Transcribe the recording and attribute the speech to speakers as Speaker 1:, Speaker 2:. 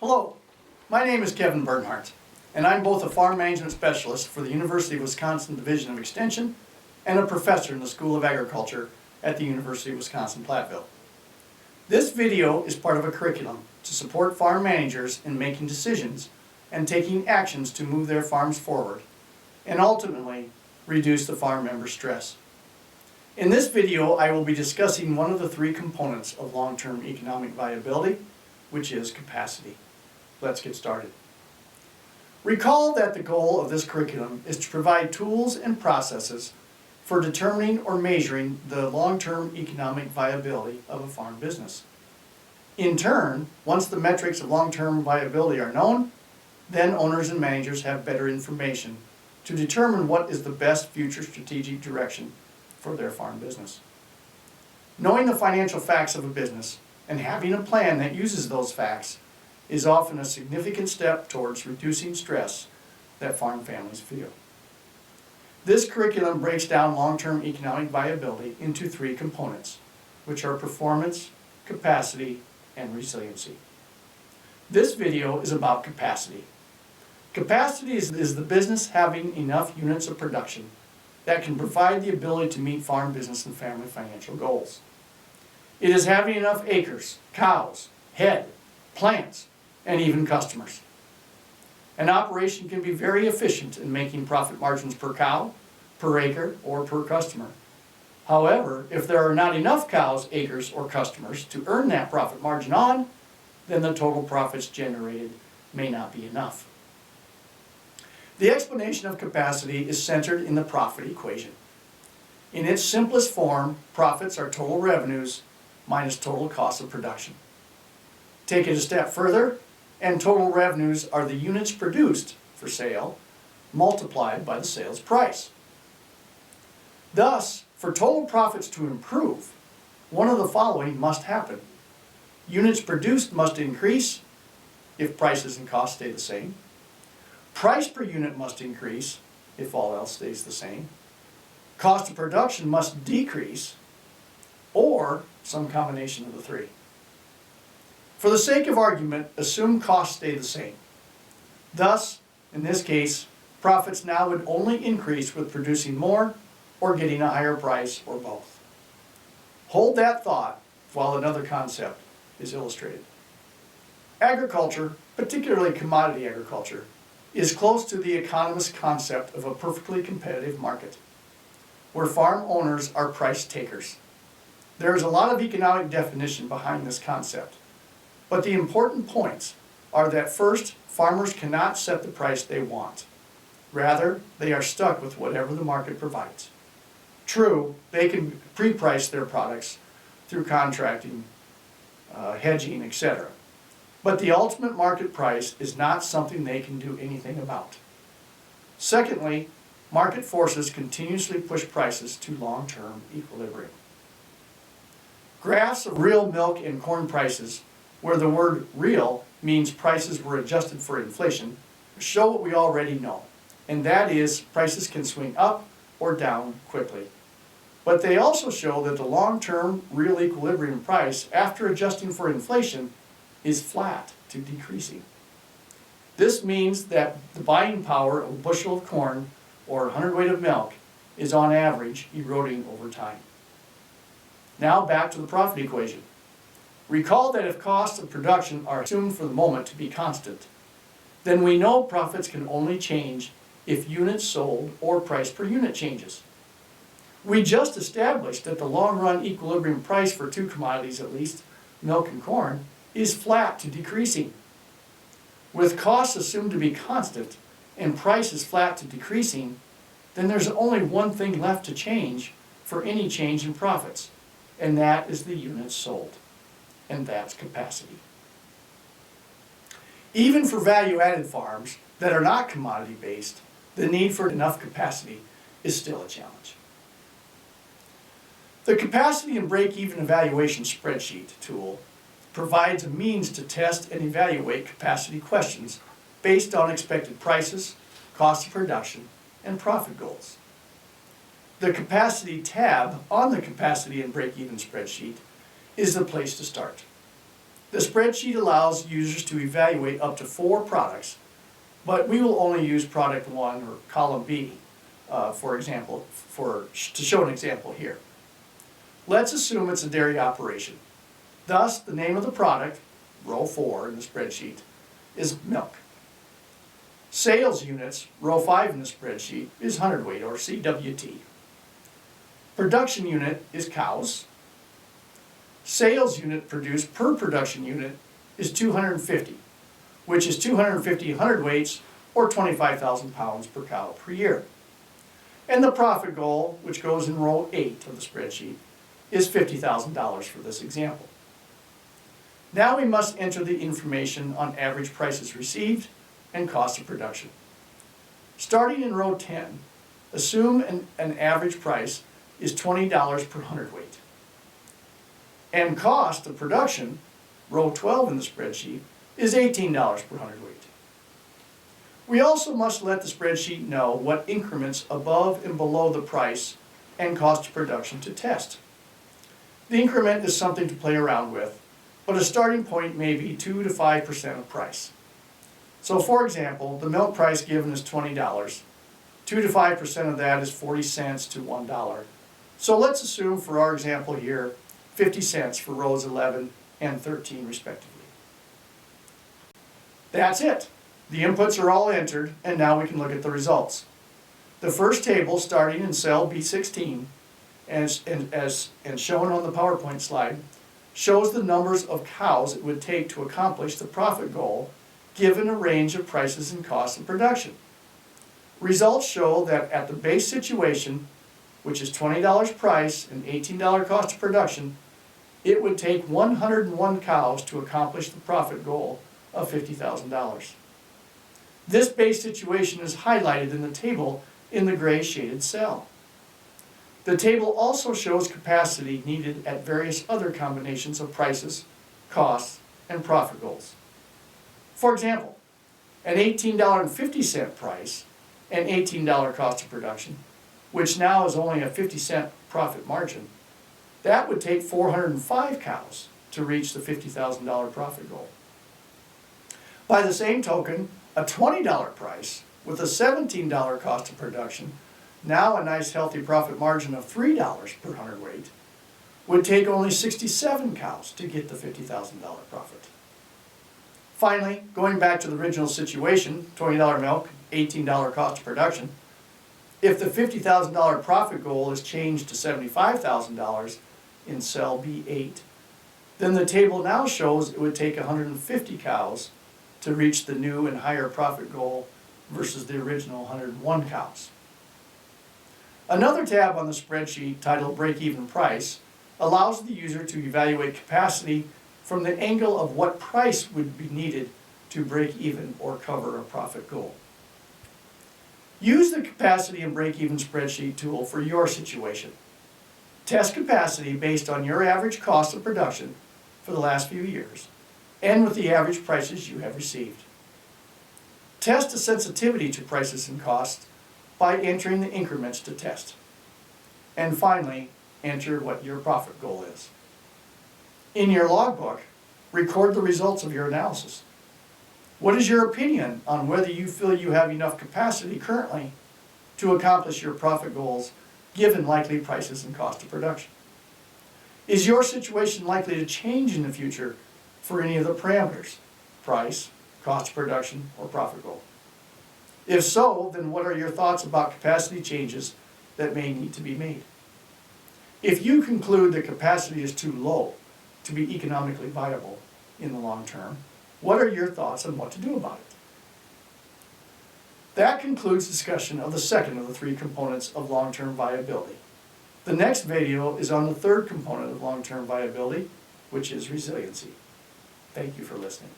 Speaker 1: Hello, my name is Kevin Bernhardt, and I'm both a farm management specialist for the University of Wisconsin Division of Extension and a professor in the School of Agriculture at the University of Wisconsin-Platteville. This video is part of a curriculum to support farm managers in making decisions and taking actions to move their farms forward and ultimately reduce the farm member stress. In this video, I will be discussing one of the three components of long-term economic viability, which is capacity. Let's get started. Recall that the goal of this curriculum is to provide tools and processes for determining or measuring the long-term economic viability of a farm business. In turn, once the metrics of long-term viability are known, then owners and managers have better information to determine what is the best future strategic direction for their farm business. Knowing the financial facts of a business and having a plan that uses those facts is often a significant step towards reducing stress that farm families feel. This curriculum breaks down long-term economic viability into three components, which are performance, capacity, and resiliency. This video is about capacity. Capacity is the business having enough units of production that can provide the ability to meet farm business and family financial goals. It is having enough acres, cows, head, plants, and even customers. An operation can be very efficient in making profit margins per cow, per acre, or per customer. However, if there are not enough cows, acres, or customers to earn that profit margin on, then the total profits generated may not be enough. The explanation of capacity is centered in the profit equation. In its simplest form, profits are total revenues minus total cost of production. Take it a step further, and total revenues are the units produced for sale multiplied by the sales price. Thus, for total profits to improve, one of the following must happen. Units produced must increase if prices and costs stay the same. Price per unit must increase if all else stays the same. Cost of production must decrease, or some combination of the three. For the sake of argument, assume costs stay the same. Thus, in this case, profits now would only increase with producing more or getting a higher price or both. Hold that thought while another concept is illustrated. Agriculture, particularly commodity agriculture, is close to the economist's concept of a perfectly competitive market, where farm owners are price takers. There is a lot of economic definition behind this concept, but the important points are that first, farmers cannot set the price they want. Rather, they are stuck with whatever the market provides. True, they can pre-price their products through contracting, hedging, etc. But the ultimate market price is not something they can do anything about. Secondly, market forces continuously push prices to long-term equilibrium. Graphs of real milk and corn prices, where the word real means prices were adjusted for inflation, show what we already know, and that is prices can swing up or down quickly. But they also show that the long-term real equilibrium price, after adjusting for inflation, is flat to decreasing. This means that the buying power of a bushel of corn or 100 weight of milk is on average eroding over time. Now back to the profit equation. Recall that if costs of production are assumed for the moment to be constant, then we know profits can only change if units sold or price per unit changes. We just established that the long-run equilibrium price for two commodities at least, milk and corn, is flat to decreasing. With costs assumed to be constant and prices flat to decreasing, then there's only one thing left to change for any change in profits, and that is the units sold. And that's capacity. Even for value-added farms that are not commodity-based, the need for enough capacity is still a challenge. The capacity and break-even evaluation spreadsheet tool provides a means to test and evaluate capacity questions based on expected prices, cost of production, and profit goals. The capacity tab on the capacity and break-even spreadsheet is the place to start. The spreadsheet allows users to evaluate up to 4 products, but we will only use product 1 or column B, for example, to show an example here. Let's assume it's a dairy operation. Thus, the name of the product, row 4 in the spreadsheet, is milk. Sales units, row 5 in the spreadsheet, is hundredweight or CWT. Production unit is cows. Sales unit produced per production unit is 250, which is 250 hundredweights or 25,000 pounds per cow per year. And the profit goal, which goes in row 8 of the spreadsheet, is $50,000 for this example. Now we must enter the information on average prices received and cost of production. Starting in row 10, assume an average price is $20 per hundredweight. And cost of production, row 12 in the spreadsheet, is $18 per hundredweight. We also must let the spreadsheet know what increments above and below the price and cost of production to test. The increment is something to play around with, but a starting point may be 2 to 5% of price. So for example, the milk price given is $20. 2 to 5% of that is 40 cents to $1. So let's assume for our example here, 50 cents for rows 11 and 13 respectively. That's it. The inputs are all entered, and now we can look at the results. The first table, starting in cell B16, as shown on the PowerPoint slide, shows the numbers of cows it would take to accomplish the profit goal given a range of prices and costs of production. Results show that at the base situation, which is $20 price and $18 cost of production, it would take 101 cows to accomplish the profit goal of $50,000. This base situation is highlighted in the table in the gray shaded cell. The table also shows capacity needed at various other combinations of prices, costs, and profit goals. For example, an $18.50 price and $18 cost of production, which now is only a 50-cent profit margin, that would take 405 cows to reach the $50,000 profit goal. By the same token, a $20 price with a $17 cost of production, now a nice healthy profit margin of $3 per hundredweight, would take only 67 cows to get the $50,000 profit. Finally, going back to the original situation, $20 milk, $18 cost of production, if the $50,000 profit goal is changed to $75,000 in cell B8, then the table now shows it would take 150 cows to reach the new and higher profit goal versus the original 101 cows. Another tab on the spreadsheet titled Break-Even Price allows the user to evaluate capacity from the angle of what price would be needed to break even or cover a profit goal. Use the capacity and break-even spreadsheet tool for your situation. Test capacity based on your average cost of production for the last few years and with the average prices you have received. Test the sensitivity to prices and costs by entering the increments to test. And finally, enter what your profit goal is. In your logbook, record the results of your analysis. What is your opinion on whether you feel you have enough capacity currently to accomplish your profit goals given likely prices and cost of production? Is your situation likely to change in the future for any of the parameters, price, cost of production, or profit goal? If so, then what are your thoughts about capacity changes that may need to be made? If you conclude that capacity is too low to be economically viable in the long term, what are your thoughts on what to do about it? That concludes discussion of the second of the 3 components of long-term viability. The next video is on the third component of long-term viability, which is resiliency. Thank you for listening.